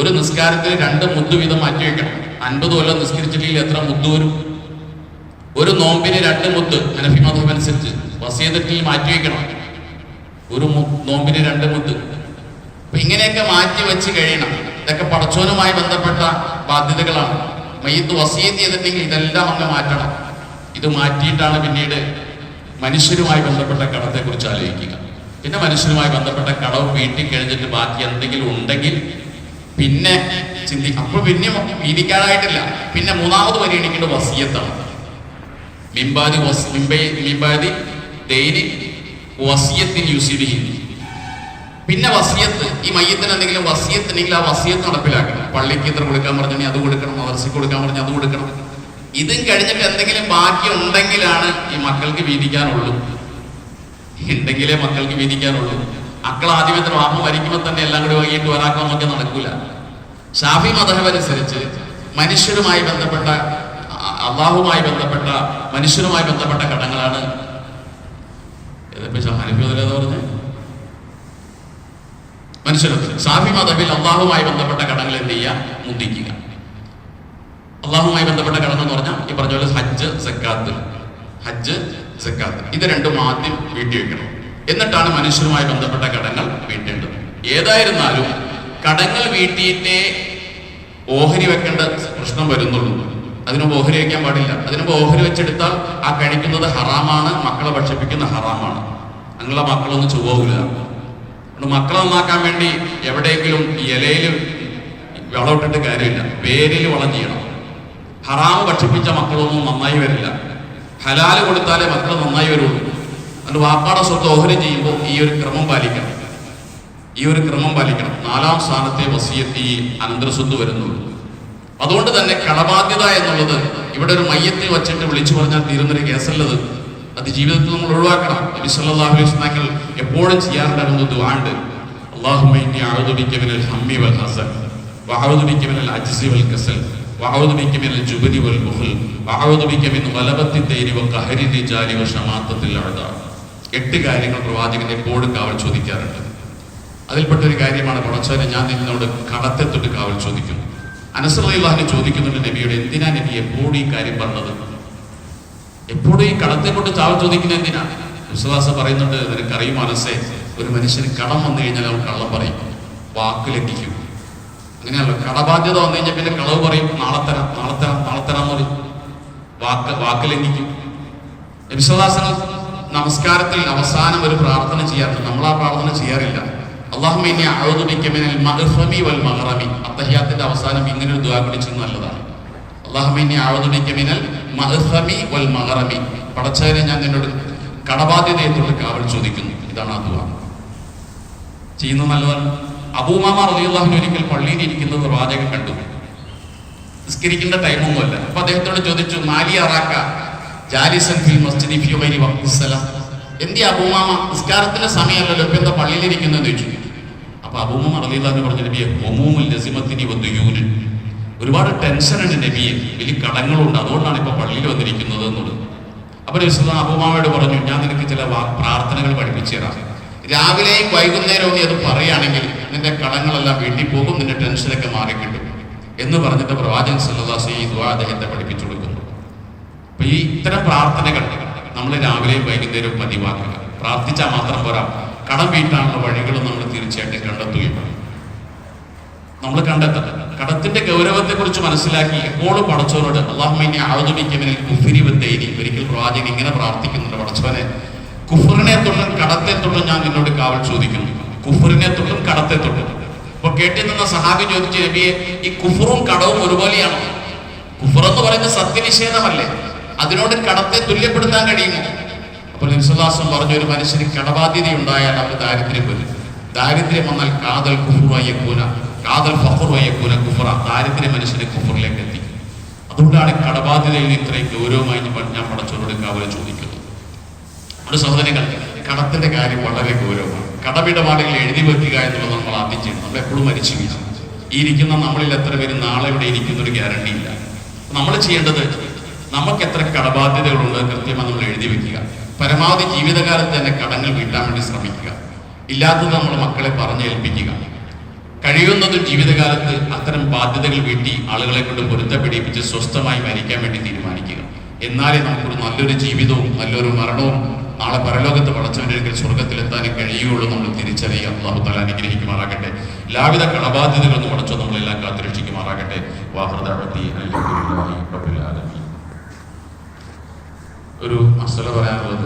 ഒരു നിസ്കാരത്തിന് 2 മുത്ത് വീതം മാറ്റി വെക്കണം. 50 കൊല്ലം നിസ്കരിച്ചില്ലെങ്കിൽ എത്ര മുത്ത് വരും? ഒരു നോമ്പിന് 2 മുത്ത് ഹനഫി മദ്ഹബ് അനുസരിച്ച് വസിയത്തിൽ മാറ്റി വെക്കണം. ഒരു നോമ്പിന് 2 മുത്ത്. അപ്പൊ ഇങ്ങനെയൊക്കെ മാറ്റി വെച്ച് കഴിയണം. ഇതൊക്കെ പടച്ചോനുമായി ബന്ധപ്പെട്ട ബാധ്യതകളാണ്. മയ്യത്ത് വസിയത്ത് ചെയ്തിട്ടുണ്ടെങ്കിൽ ഇതെല്ലാം അങ്ങ് മാറ്റണം. ഇത് മാറ്റിയിട്ടാണ് പിന്നീട് മനുഷ്യരുമായി ബന്ധപ്പെട്ട കടത്തെക്കുറിച്ച് ആലോചിക്കുക. പിന്നെ മനുഷ്യരുമായി ബന്ധപ്പെട്ട കടവ് വീട്ടിൽ കഴിഞ്ഞിട്ട് ബാക്കി എന്തെങ്കിലും ഉണ്ടെങ്കിൽ പിന്നെ അപ്പോൾ പിന്നെ വീതിക്കാനായിട്ടില്ല. പിന്നെ മൂന്നാമത് പരിഗണിക്കേണ്ട വസിയത്താണ്. മിമ്പാതി ദൈനി വസിയത്തിൽ യൂസിബിഹി. പിന്നെ വസിയത്ത്, ഈ മയ്യത്തിന് എന്തെങ്കിലും വസിയത്തുണ്ടെങ്കിൽ ആ വസിയത്ത് നടപ്പിലാക്കണം. പള്ളിക്ക് ഇത്ര കൊടുക്കാൻ പറഞ്ഞാൽ അത് കൊടുക്കണം, മദർസയ്ക്ക് കൊടുക്കാൻ പറഞ്ഞാൽ അത് കൊടുക്കണം. ഇതും കഴിഞ്ഞിട്ട് എന്തെങ്കിലും ബാക്കി ഉണ്ടെങ്കിലാണ് ഈ മക്കൾക്ക് വീതിക്കാനുള്ളൂ. ഉണ്ടെങ്കിലേ മക്കൾക്ക് വീതിക്കാനുള്ളൂ. മക്കൾ ആദ്യമേ തന്നെ വാപ്പ മരിക്കുമ്പോൾ തന്നെ എല്ലാം കൂടി വൈകിട്ട് വരാക്കാന്നൊക്കെ നടക്കൂല. ഷാഫി മദ്ഹബ് അനുസരിച്ച് മനുഷ്യരുമായി ബന്ധപ്പെട്ട, അള്ളാഹുമായി ബന്ധപ്പെട്ട, മനുഷ്യരുമായി ബന്ധപ്പെട്ട കടങ്ങളാണ്. മനുഷ്യർക്ക് ഷാഫി മദ്ഹബിൽ അള്ളാഹുമായി ബന്ധപ്പെട്ട കടങ്ങൾ എന്ത് ചെയ്യുക? മുന്തിക്കുക. അള്ളാഹുമായി ബന്ധപ്പെട്ട കടങ്ങൾ എന്ന് പറഞ്ഞാൽ ഈ പറഞ്ഞ പോലെ ഹജ്ജ്, സക്കാത്ത്, ഇത് രണ്ടും ആദ്യം വീട്ടി വെക്കണം. എന്നിട്ടാണ് മനുഷ്യരുമായി ബന്ധപ്പെട്ട കടങ്ങൾ വീട്ടേണ്ടത്. ഏതായിരുന്നാലും കടങ്ങൾ വീട്ടിയിട്ടേ ഓഹരി വെക്കേണ്ട പ്രശ്നം വരുന്നുള്ളൂ. അതിനുമ്പ് ഓഹരി വയ്ക്കാൻ പാടില്ല. അതിനുമ്പ് ഓഹരി വെച്ചെടുത്താൽ ആ കഴിക്കുന്നത് ഹറാമാണ്, മക്കളെ ഭക്ഷിപ്പിക്കുന്ന ഹറാമാണ്. അങ്ങനെയുള്ള മക്കളൊന്നും ചുവൂല. മക്കളെ നന്നാക്കാൻ വേണ്ടി എവിടെയെങ്കിലും ഇലയിൽ വളമിട്ടിട്ട് കാര്യമില്ല, വേരിൽ വളം ചെയ്യണം. ഹറാമ് ഭക്ഷിപ്പിച്ച മക്കളൊന്നും നന്നായി വരില്ല. ഹലാല് കൊടുത്താലേ മക്കൾ നന്നായി വരുള്ളൂ. അതുകൊണ്ട് വാപ്പാടെ സ്വത്ത് ഓഹരി ചെയ്യുമ്പോൾ ഈ ഒരു ക്രമം പാലിക്കണം. 4ാം സ്ഥാനത്തെ വസിയത്ത് ഈ അനന്തരസ്വത്ത് വരുന്നുള്ളൂ. അതുകൊണ്ട് തന്നെ കടബാധ്യത എന്നുള്ളത് ഇവിടെ ഒരു മയ്യത്തിൽ വച്ചിട്ട് വിളിച്ചു പറഞ്ഞാൽ തീരുന്നൊരു കേസല്ലത്. അത് ജീവിതത്തിൽ നമ്മൾ ഒഴിവാക്കണം. നബി സല്ലല്ലാഹു അലൈഹി വസല്ലം എപ്പോഴും ചെയ്യാറുണ്ടായിരുന്ന ദുആണ്ട്, അല്ലാഹുമ്മ ഇന്നി അഊദു ബിക മിനൽ ഹമ്മി വൽ ഹസൻ വഅഊദു ബിക മിനൽ അജ്സി വൽ കസൽ വഅഊദു ബിക മിനൽ ജുബ്നി വൽ ബുഖൽ വഅഊദു ബിക മിൻ ഗലബത്തി ദൈനി വഖഹരി റിജാലി വശമാത്തത്തിൽ അഅദാ. 8 കാര്യങ്ങൾ പ്രവാചകൻ എപ്പോഴും കാവൽ ചോദിക്കാറുണ്ട്. അതിൽപ്പെട്ട ഒരു കാര്യമാണ്, പടച്ചവനെ ഞാൻ നിന്നോട് കടത്തെ തൊട്ട് കാവൽ ചോദിക്കുന്നു. അനസ് റളിയല്ലാഹു ചോദിക്കുന്നുണ്ട് നബിയോട്, എന്തിനാ നബി എപ്പോഴും ഈ കാര്യം പറഞ്ഞത്? എപ്പോഴും ഈ കടത്തെ കൊണ്ട് കാവൽ ചോദിക്കുന്നത് എന്തിനാ? വിശ്വാസ പറയുന്നുണ്ട്, നിനക്കറിയും മനസ്സേ, ഒരു മനുഷ്യന് കടം വന്നു കഴിഞ്ഞാൽ അവൻ കള്ളം പറയും, വാക്ക് ലംഘിക്കും. അങ്ങനെയല്ലോ, കടബാധ്യത വന്നു കഴിഞ്ഞാൽ പിന്നെ കളവ് പറയും, നാളെ തരാം എന്ന് പറയും, വാക്ക് ലംഘിക്കും. വിശ്വാസങ്ങൾ നമസ്കാരത്തിൽ അവസാനം ഒരു പ്രാർത്ഥന ചെയ്യാറുണ്ട്. നമ്മൾ ആ പ്രാർത്ഥന ചെയ്യാറില്ല. അല്ലാഹുമ്മ ഇന്നി അഊദു ബിക മിനൽ മഗ്ഫമി വൽ മഗ്റമി. അത്തഹിയാത്തിന്റെ അവസാനം ഇങ്ങനെ ഒരു ദുആ വിളിച്ചത് നല്ലതാണ്. അല്ലാഹുമ്മ ഇന്നി അഊദു ബിക മിനൽ മഗ്ഫമി വൽ മഗ്റമി. പടച്ചവനെ ഞാൻ നിന്നോട് കടബാധ്യതയെ തൊട്ട് കാവൽ ചോദിക്കുന്നു. ഇതാണ് ആ ദുആ. ചെയ്യുന്നത് നല്ലതാണ്. അബൂ ഉമാമ റളിയല്ലാഹു അൻഹു ഒരിക്കൽ പള്ളിയിൽ ഇരിക്കുന്നത് പ്രവാചകൻ കണ്ടു. നിസ്കരിക്കേണ്ട ടൈമൊന്നുമല്ല. അപ്പൊ അദ്ദേഹത്തോട് ചോദിച്ചു, മാലി അറാക്ക ജാലിസൻ ഫിൽ മസ്ജിദി ഫി ഗൈരി വഖ്തിസ്സലാം. എന്തി അബൂ ഉമാമ, നിസ്കാരത്തിന്റെ സമയമല്ലല്ലോ, ഇപ്പൊ എന്താ പള്ളിയിലിരിക്കുന്നതെന്ന് ചോദിച്ചു. അപ്പൊ അബൂ ഉമാമ റളിയല്ലാഹു അൻഹു പറഞ്ഞു, നബിയെ ഹുമൂമുൽ ലസിമത്തിനി വദുയൂൻ. ഒരുപാട് ടെൻഷൻ ഉണ്ട് നബിയെ, വലിയ കടങ്ങളുണ്ട്, അതുകൊണ്ടാണ് ഇപ്പൊ പള്ളിയിൽ വന്നിരിക്കുന്നത് എന്നുള്ളത്. അപ്പൊ അബൂ ഉമാമയോട് പറഞ്ഞു, ഞാൻ നിനക്ക് ചില പ്രാർത്ഥനകൾ പഠിപ്പിച്ചു തരാം. രാവിലെയും വൈകുന്നേരവും നീ അത് പറയുകയാണെങ്കിൽ നിന്റെ കടങ്ങളെല്ലാം വീട്ടിൽ പോകും, നിന്റെ ടെൻഷനൊക്കെ മാറിക്കിട്ടും എന്ന് പറഞ്ഞിട്ട് പ്രവാചകൻ സല്ലല്ലാഹു അലൈഹി വസല്ലം ഈ ദുആ അദ്ദേഹത്തെ പഠിപ്പിച്ചു കൊടുക്കുന്നു. അപ്പൊ ഈ ഇത്തരം പ്രാർത്ഥനകൾ നമ്മൾ രാവിലെയും വൈകുന്നേരവും പതിവാക്കുക. പ്രാർത്ഥിച്ചാൽ മാത്രം പോരാ, കടം വീട്ടാനുള്ള വഴികളും നമ്മൾ തീർച്ചയായിട്ടും കണ്ടെത്തുകയും നമ്മൾ കണ്ടെത്തണം. കടത്തിന്റെ ഗൗരവത്തെ കുറിച്ച് മനസ്സിലാക്കി എപ്പോഴും പടച്ചവനോട് അല്ലാഹുമ്മ ഇന്നി അഊദു ബിക മിനൽ കുഫ്രി വദ്ദൈനി. ഒരിക്കൽ പ്രവാചകൻ ഇങ്ങനെ പ്രാർത്ഥിക്കുന്നുണ്ട്, പടച്ചവനെ കുഫറിനെ തൊട്ടും കടത്തെ തൊട്ടും ഞാൻ നിന്നോട് കാവൽ ചോദിക്കുന്നു. കുഫറിനെ തൊട്ടും കടത്തെ തൊട്ടും. അപ്പൊ കേട്ടി നിന്ന സഹാബി ചോദിച്ചു, നബിയെ ഈ കുഫറും കടവും ഒരുപോലെയാണോ? കുഫർ എന്ന് പറയുന്നത് സത്യനിഷേധമല്ലേ, അതിനോട് കടത്തെ തുല്യപ്പെടുത്താൻ കഴിയുമോ? അപ്പോൾ നബി സല്ലല്ലാഹു അലൈഹി വസല്ലം പറഞ്ഞു, ഒരു മനുഷ്യന് കടബാധ്യത ഉണ്ടായാൽ അവർ ദാരിദ്ര്യം വരും. ദാരിദ്ര്യം വന്നാൽ കാതൽ കുഫ്റുവയ്യക്കൂന കാതൽ ഫഖ്റുവയ്യക്കൂന കുഫറ. ദാരിദ്ര്യം മനുഷ്യനെ കുഫറിലേക്ക് എത്തിക്കും. അതുകൊണ്ടാണ് കടബാധ്യതയിൽ ഇത്രയും ഗൗരവമായി ഞാൻ പടച്ചവനോട് കാവൽ ചോദിക്കുന്നത്. നമ്മുടെ സഹോദരങ്ങൾ, കടത്തിന്റെ കാര്യം വളരെ ഗൗരവമാണ്. കടമിടപാടുകൾ എഴുതി വെക്കുക എന്നുള്ളത് നമ്മൾ ആദ്യം ചെയ്യണം. നമ്മൾ എപ്പോഴും മരിച്ചു വീഴും. ഈ ഇരിക്കുന്ന നമ്മളിൽ എത്ര പേര് നാളെ ഇവിടെ ഇരിക്കുന്ന ഒരു ഗ്യാരണ്ടി ഇല്ല. നമ്മൾ ചെയ്യേണ്ടത്, നമുക്ക് എത്ര കടബാധ്യതകളുണ്ട് കൃത്യമായി നമ്മൾ എഴുതി വെക്കുക. പരമാവധി ജീവിതകാലത്ത് തന്നെ കടങ്ങൾ വീട്ടാൻ വേണ്ടി ശ്രമിക്കുക. ഇല്ലാത്തത് നമ്മൾ മക്കളെ പറഞ്ഞേൽപ്പിക്കുക. കഴിയുന്നതും ജീവിതകാലത്ത് അത്തരം ബാധ്യതകൾ വീട്ടി ആളുകളെ കൊണ്ട് പൊരുത്തപ്പെടിപ്പിച്ച് സ്വസ്ഥമായി മരിക്കാൻ വേണ്ടി തീരുമാനിക്കുക. എന്നാലേ നമുക്കൊരു നല്ലൊരു ജീവിതവും നല്ലൊരു മരണവും നാളെ പരലോകത്ത് പടച്ചവന്റെ സ്വർഗത്തിലെത്താനും കഴിയുള്ളൂ. നമ്മൾ തിരിച്ചറിയുക. അല്ലാഹു തആല അനുഗ്രഹിക്കുമാറാകട്ടെ. എല്ലാവിധ കടബാധ്യതകളൊന്നും പടച്ചോ നമ്മളെല്ലാം കാത്തുരക്ഷിക്കുമാറാകട്ടെ. ഒരു മസല പറയാനുള്ളത്,